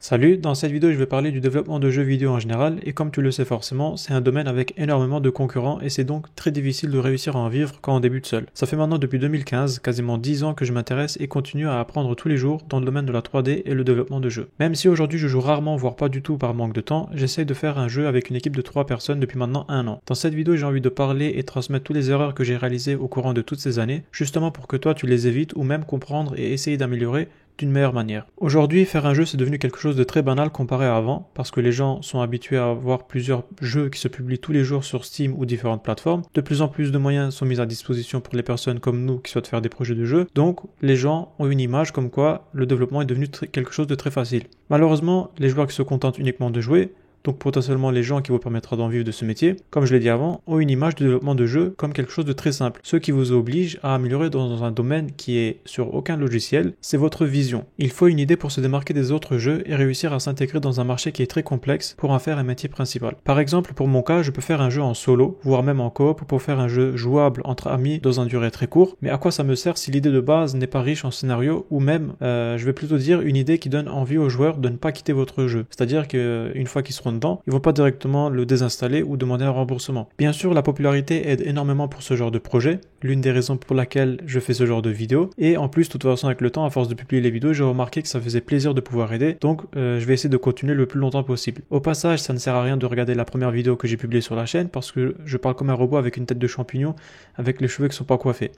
Salut, dans cette vidéo je vais parler du développement de jeux vidéo en général et comme tu le sais forcément, c'est un domaine avec énormément de concurrents et c'est donc très difficile de réussir à en vivre quand on débute seul. Ça fait maintenant depuis 2015, quasiment 10 ans que je m'intéresse et continue à apprendre tous les jours dans le domaine de la 3D et le développement de jeux. Même si aujourd'hui je joue rarement voire pas du tout par manque de temps, j'essaye de faire un jeu avec une équipe de 3 personnes depuis maintenant un an. Dans cette vidéo j'ai envie de parler et transmettre toutes les erreurs que j'ai réalisées au courant de toutes ces années, justement pour que toi tu les évites ou même comprendre et essayer d'améliorer d'une meilleure manière. Aujourd'hui, faire un jeu c'est devenu quelque chose de très banal comparé à avant, parce que les gens sont habitués à voir plusieurs jeux qui se publient tous les jours sur Steam ou différentes plateformes. De plus en plus de moyens sont mis à disposition pour les personnes comme nous qui souhaitent faire des projets de jeux, donc les gens ont une image comme quoi le développement est devenu quelque chose de très facile. Malheureusement, les joueurs qui se contentent uniquement de jouer, donc potentiellement les gens qui vous permettra d'en vivre de ce métier, comme je l'ai dit avant, ont une image de développement de jeu comme quelque chose de très simple, ce qui vous oblige à améliorer dans un domaine qui est sur aucun logiciel, c'est votre vision. Il faut une idée pour se démarquer des autres jeux et réussir à s'intégrer dans un marché qui est très complexe pour en faire un métier principal. Par exemple, pour mon cas, je peux faire un jeu en solo, voire même en coop pour faire un jeu jouable entre amis dans un durée très court, mais à quoi ça me sert si l'idée de base n'est pas riche en scénario ou même, je vais plutôt dire, une idée qui donne envie aux joueurs de ne pas quitter votre jeu. C'est-à-dire qu'une fois qu'ils seront dedans, ils vont pas directement le désinstaller ou demander un remboursement. Bien sûr, la popularité aide énormément pour ce genre de projet, l'une des raisons pour laquelle je fais ce genre de vidéos, et en plus, de toute façon, avec le temps, à force de publier les vidéos, j'ai remarqué que ça faisait plaisir de pouvoir aider, donc je vais essayer de continuer le plus longtemps possible. Au passage, ça ne sert à rien de regarder la première vidéo que j'ai publiée sur la chaîne, parce que je parle comme un robot avec une tête de champignon, avec les cheveux qui sont pas coiffés.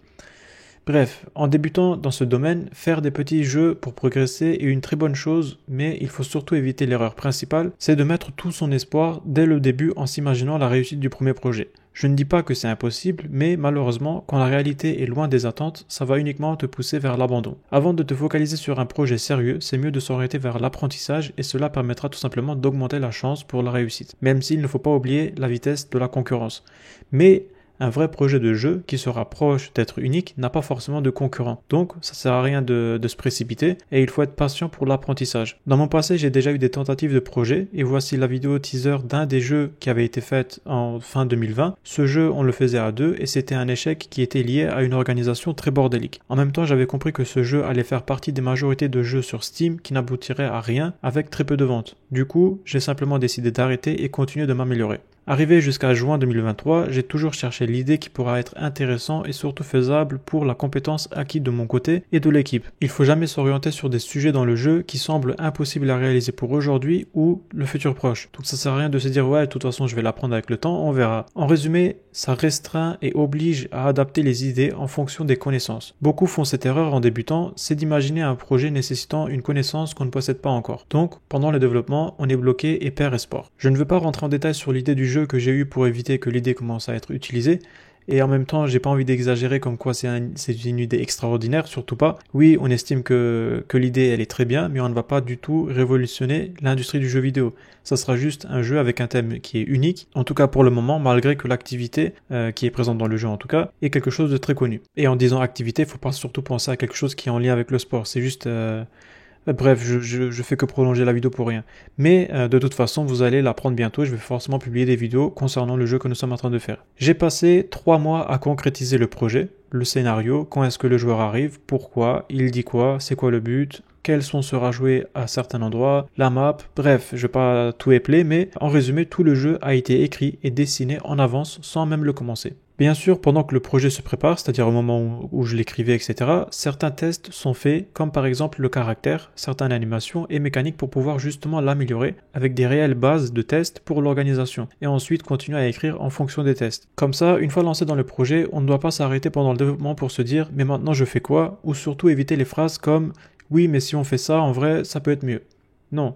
Bref, en débutant dans ce domaine, faire des petits jeux pour progresser est une très bonne chose, mais il faut surtout éviter l'erreur principale, c'est de mettre tout son espoir dès le début en s'imaginant la réussite du premier projet. Je ne dis pas que c'est impossible, mais malheureusement, quand la réalité est loin des attentes, ça va uniquement te pousser vers l'abandon. Avant de te focaliser sur un projet sérieux, c'est mieux de s'orienter vers l'apprentissage et cela permettra tout simplement d'augmenter la chance pour la réussite, même s'il ne faut pas oublier la vitesse de la concurrence. Mais un vrai projet de jeu qui se rapproche d'être unique n'a pas forcément de concurrent. Donc, ça sert à rien de se précipiter et il faut être patient pour l'apprentissage. Dans mon passé, j'ai déjà eu des tentatives de projets et voici la vidéo teaser d'un des jeux qui avait été fait en fin 2020. Ce jeu, on le faisait à deux et c'était un échec qui était lié à une organisation très bordélique. En même temps, j'avais compris que ce jeu allait faire partie des majorités de jeux sur Steam qui n'aboutiraient à rien avec très peu de ventes. Du coup, j'ai simplement décidé d'arrêter et continuer de m'améliorer. Arrivé jusqu'à juin 2023, j'ai toujours cherché l'idée qui pourra être intéressant et surtout faisable pour la compétence acquise de mon côté et de l'équipe. Il faut jamais s'orienter sur des sujets dans le jeu qui semblent impossibles à réaliser pour aujourd'hui ou le futur proche. Donc ça sert à rien de se dire ouais, de toute façon je vais l'apprendre avec le temps, on verra. En résumé, ça restreint et oblige à adapter les idées en fonction des connaissances. Beaucoup font cette erreur en débutant, c'est d'imaginer un projet nécessitant une connaissance qu'on ne possède pas encore. Donc pendant le développement, on est bloqué et perd espoir. Je ne veux pas rentrer en détail sur l'idée du jeu que j'ai eu pour éviter que l'idée commence à être utilisée. Et en même temps, j'ai pas envie d'exagérer comme quoi c'est une idée extraordinaire, surtout pas. Oui, on estime que l'idée elle est très bien, mais on ne va pas du tout révolutionner l'industrie du jeu vidéo. Ça sera juste un jeu avec un thème qui est unique, en tout cas pour le moment, malgré que l'activité qui est présente dans le jeu en tout cas, est quelque chose de très connu. Et en disant activité, faut pas surtout penser à quelque chose qui est en lien avec le sport. C'est juste bref, je fais que prolonger la vidéo pour rien. Mais de toute façon, vous allez l'apprendre bientôt. Je vais forcément publier des vidéos concernant le jeu que nous sommes en train de faire. J'ai passé 3 mois à concrétiser le projet, le scénario, quand est-ce que le joueur arrive, pourquoi, il dit quoi, c'est quoi le but, quels sons sera joué à certains endroits, la map, bref, je vais pas tout épeler, mais en résumé, tout le jeu a été écrit et dessiné en avance sans même le commencer. Bien sûr, pendant que le projet se prépare, c'est-à-dire au moment où je l'écrivais, etc., certains tests sont faits, comme par exemple le caractère, certaines animations et mécaniques pour pouvoir justement l'améliorer avec des réelles bases de tests pour l'organisation, et ensuite continuer à écrire en fonction des tests. Comme ça, une fois lancé dans le projet, on ne doit pas s'arrêter pendant le développement pour se dire « mais maintenant je fais quoi ?» ou surtout éviter les phrases comme « oui, mais si on fait ça, en vrai, ça peut être mieux ». Non.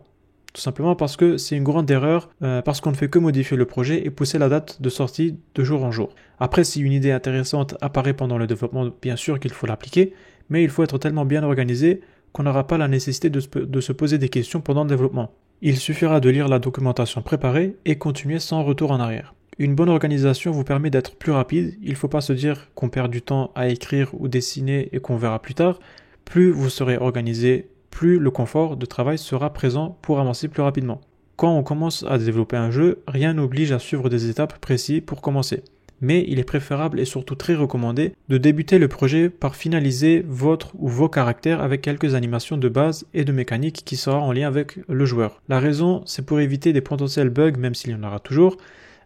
Tout simplement parce que c'est une grande erreur, parce qu'on ne fait que modifier le projet et pousser la date de sortie de jour en jour. Après, si une idée intéressante apparaît pendant le développement, bien sûr qu'il faut l'appliquer, mais il faut être tellement bien organisé qu'on n'aura pas la nécessité de se poser des questions pendant le développement. Il suffira de lire la documentation préparée et continuer sans retour en arrière. Une bonne organisation vous permet d'être plus rapide, il ne faut pas se dire qu'on perd du temps à écrire ou dessiner et qu'on verra plus tard. Plus vous serez organisé, plus le confort de travail sera présent pour avancer plus rapidement. Quand on commence à développer un jeu, rien n'oblige à suivre des étapes précises pour commencer. Mais il est préférable et surtout très recommandé de débuter le projet par finaliser votre ou vos caractères avec quelques animations de base et de mécanique qui sera en lien avec le joueur. La raison, c'est pour éviter des potentiels bugs, même s'il y en aura toujours,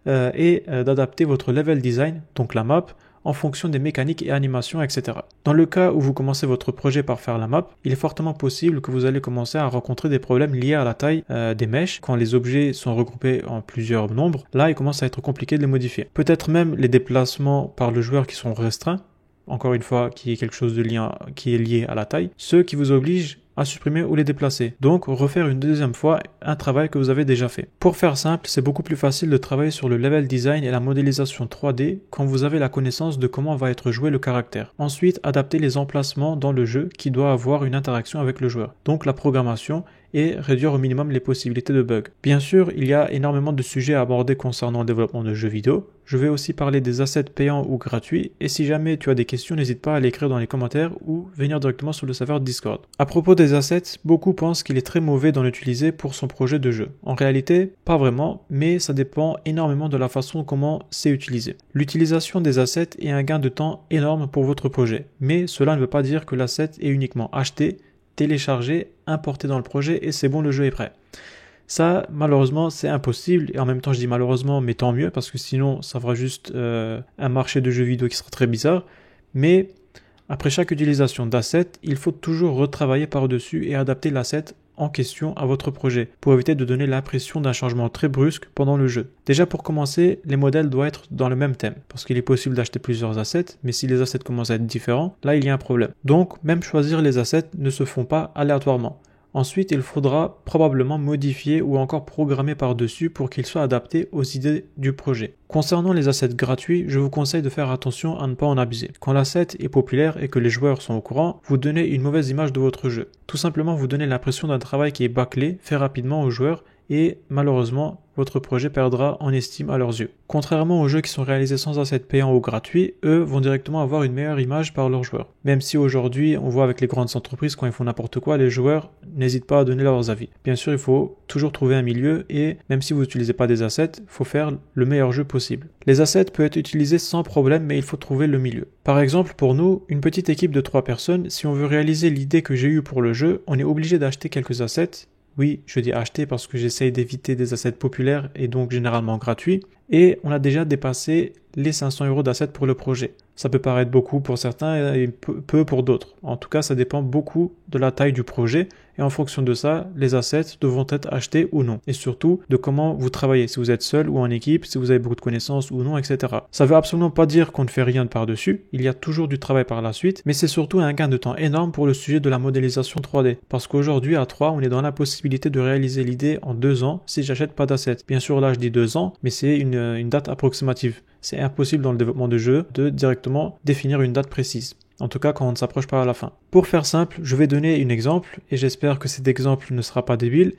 et d'adapter votre level design, donc la map, en fonction des mécaniques et animations, etc. Dans le cas où vous commencez votre projet par faire la map, il est fortement possible que vous allez commencer à rencontrer des problèmes liés à la taille des mèches. Quand les objets sont regroupés en plusieurs nombres, là il commence à être compliqué de les modifier. Peut-être même les déplacements par le joueur qui sont restreints, encore une fois qui est quelque chose de qui est lié à la taille, ce qui vous oblige à supprimer ou les déplacer. Donc refaire une deuxième fois un travail que vous avez déjà fait. Pour faire simple, c'est beaucoup plus facile de travailler sur le level design et la modélisation 3D quand vous avez la connaissance de comment va être joué le caractère. Ensuite, adapter les emplacements dans le jeu qui doit avoir une interaction avec le joueur. Donc la programmation et réduire au minimum les possibilités de bugs. Bien sûr, il y a énormément de sujets à aborder concernant le développement de jeux vidéo. Je vais aussi parler des assets payants ou gratuits et si jamais tu as des questions, n'hésite pas à l'écrire dans les commentaires ou venir directement sur le serveur Discord. À propos des assets, beaucoup pensent qu'il est très mauvais d'en utiliser pour son projet de jeu. En réalité, pas vraiment, mais ça dépend énormément de la façon comment c'est utilisé. L'utilisation des assets est un gain de temps énorme pour votre projet, mais cela ne veut pas dire que l'asset est uniquement acheté, télécharger, importer dans le projet et c'est bon, le jeu est prêt. Ça, malheureusement, c'est impossible et en même temps je dis malheureusement, mais tant mieux parce que sinon ça fera juste un marché de jeux vidéo qui sera très bizarre. Mais après chaque utilisation d'asset, il faut toujours retravailler par-dessus et adapter l'asset en question à votre projet pour éviter de donner l'impression d'un changement très brusque pendant le jeu. Déjà pour commencer, les modèles doivent être dans le même thème parce qu'il est possible d'acheter plusieurs assets, mais si les assets commencent à être différents, là il y a un problème. Donc même choisir les assets ne se font pas aléatoirement. Ensuite, il faudra probablement modifier ou encore programmer par-dessus pour qu'ils soient adaptés aux idées du projet. Concernant les assets gratuits, je vous conseille de faire attention à ne pas en abuser. Quand l'asset est populaire et que les joueurs sont au courant, vous donnez une mauvaise image de votre jeu. Tout simplement, vous donnez l'impression d'un travail qui est bâclé, fait rapidement aux joueurs et malheureusement, votre projet perdra en estime à leurs yeux. Contrairement aux jeux qui sont réalisés sans assets payants ou gratuits, eux vont directement avoir une meilleure image par leurs joueurs. Même si aujourd'hui, on voit avec les grandes entreprises, quand ils font n'importe quoi, les joueurs n'hésitent pas à donner leurs avis. Bien sûr, il faut toujours trouver un milieu et même si vous n'utilisez pas des assets, il faut faire le meilleur jeu possible. Les assets peuvent être utilisés sans problème, mais il faut trouver le milieu. Par exemple, pour nous, une petite équipe de 3 personnes, si on veut réaliser l'idée que j'ai eue pour le jeu, on est obligé d'acheter quelques assets. Oui, je dis acheter parce que j'essaye d'éviter des assets populaires et donc généralement gratuits. Et on a déjà dépassé les 500 € d'assets pour le projet. Ça peut paraître beaucoup pour certains et peu pour d'autres. En tout cas, ça dépend beaucoup de la taille du projet et en fonction de ça, les assets devront être achetés ou non. Et surtout, de comment vous travaillez, si vous êtes seul ou en équipe, si vous avez beaucoup de connaissances ou non, etc. Ça veut absolument pas dire qu'on ne fait rien de par-dessus. Il y a toujours du travail par la suite, mais c'est surtout un gain de temps énorme pour le sujet de la modélisation 3D. Parce qu'aujourd'hui, à 3, on est dans la possibilité de réaliser l'idée en 2 ans si j'achète pas d'assets. Bien sûr, là, je dis 2 ans, mais c'est une date approximative. C'est impossible dans le développement de jeu de directement définir une date précise. En tout cas, quand on ne s'approche pas à la fin. Pour faire simple, je vais donner un exemple, et j'espère que cet exemple ne sera pas débile.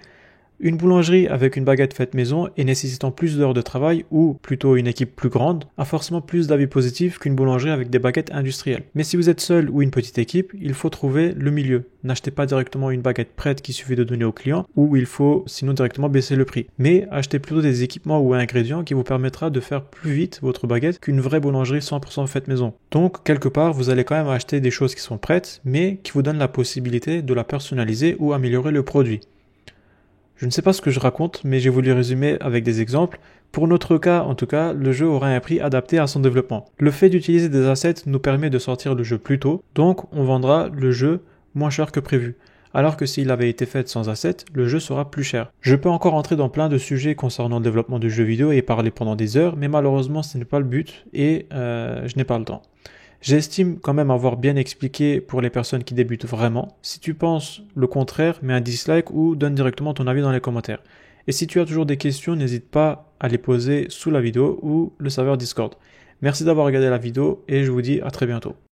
Une boulangerie avec une baguette faite maison et nécessitant plus d'heures de travail, ou plutôt une équipe plus grande, a forcément plus d'avis positifs qu'une boulangerie avec des baguettes industrielles. Mais si vous êtes seul ou une petite équipe, il faut trouver le milieu. N'achetez pas directement une baguette prête qu'il suffit de donner au client, ou il faut sinon directement baisser le prix. Mais achetez plutôt des équipements ou ingrédients qui vous permettra de faire plus vite votre baguette qu'une vraie boulangerie 100% faite maison. Donc, quelque part, vous allez quand même acheter des choses qui sont prêtes, mais qui vous donnent la possibilité de la personnaliser ou améliorer le produit. Je ne sais pas ce que je raconte, mais j'ai voulu résumer avec des exemples. Pour notre cas, en tout cas, le jeu aura un prix adapté à son développement. Le fait d'utiliser des assets nous permet de sortir le jeu plus tôt, donc on vendra le jeu moins cher que prévu. Alors que s'il avait été fait sans assets, le jeu sera plus cher. Je peux encore entrer dans plein de sujets concernant le développement de jeux vidéo et parler pendant des heures, mais malheureusement ce n'est pas le but et je n'ai pas le temps. J'estime quand même avoir bien expliqué pour les personnes qui débutent vraiment. Si tu penses le contraire, mets un dislike ou donne directement ton avis dans les commentaires. Et si tu as toujours des questions, n'hésite pas à les poser sous la vidéo ou le serveur Discord. Merci d'avoir regardé la vidéo et je vous dis à très bientôt.